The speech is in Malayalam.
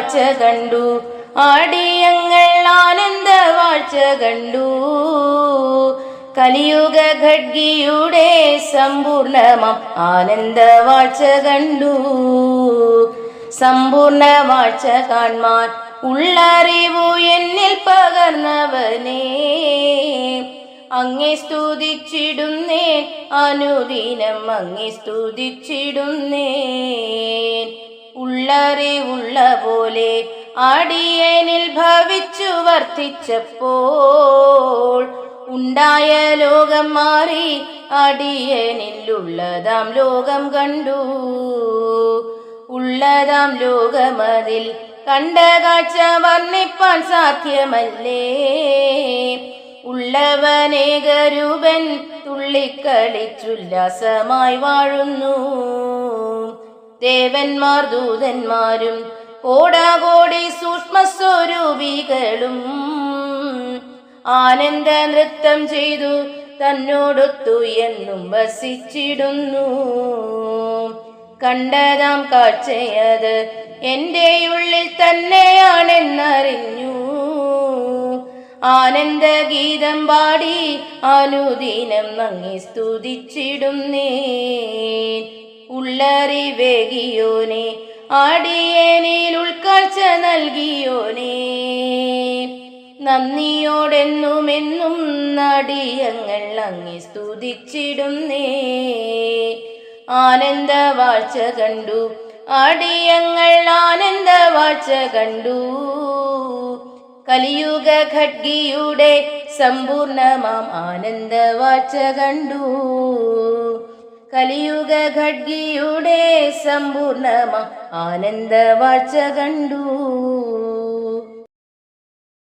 വാഴ്ച കണ്ടു, ആടിയങ്ങൾ ആനന്ദ വാഴ്ച കണ്ടു. കലിയുഗ ഖഡ്ഗിയുടെ സമ്പൂർണമാം ആനന്ദ വാഴ്ച കണ്ടു. സമ്പൂർണ്ണ വാഴ്ച കാൺമാൻ ഉള്ളറിവു എന്നിൽ പകർന്നവനേ, അങ്ങേ സ്തുതിച്ചിടുന്നേൻ അനുദിനം അങ്ങേ സ്തുതിച്ചിടുന്നേൻ. ഉള്ളറിവുള്ള പോലെ അടിയനിൽ ഭവിച്ചു വർദ്ധിച്ചപ്പോൾ ഉണ്ടായ ലോകം മാറി അടിയനിലുള്ളതാം ലോകം കണ്ടു. ഉള്ളതാം ലോകമതിൽ കണ്ട കാഴ്ച വർണ്ണിപ്പാൻ സാധ്യമല്ലേ. ഉള്ളവനേകരൂപൻ തുള്ളിക്കളിച്ചുല്ലാസമായി വാഴുന്നു. ദേവന്മാർ ദൂതന്മാരും കോടാകോടി സൂക്ഷ്മസ്വരൂപികളും ആനന്ദ നൃത്തം ചെയ്തു തന്നോടൊത്തു എന്നും വസിച്ചിടുന്നു. കണ്ടതാം കാഴ്ചയത് എൻ്റെ ഉള്ളിൽ തന്നെയാണെന്നറിഞ്ഞു. ആനന്ദഗീതം പാടി അനുദിനം അങ്ങേ സ്തുതിച്ചിടുന്നേ. ഉള്ളറിവേകിയോനെ അടിയനിൽ ഉൾക്കാഴ്ച നൽകിയോനെ, നന്ദിയോടെന്നുമെന്നും അടിയങ്ങൾ അങ്ങേ സ്തുതിച്ചിടുന്നേ. ആനന്ദ വാഴ്ച കണ്ടു, അടിയങ്ങൾ ആനന്ദ വാഴ്ച കണ്ടു. കലിയുഗ ഖഡ്ഗിയുടെ സമ്പൂർണമാം ആനന്ദ വാഴ്ച കണ്ടു. കലിയുഗ ഖഡ്ഗിയുടെ സമ്പൂർണമാം ആനന്ദ വാഴ്ച കണ്ടു.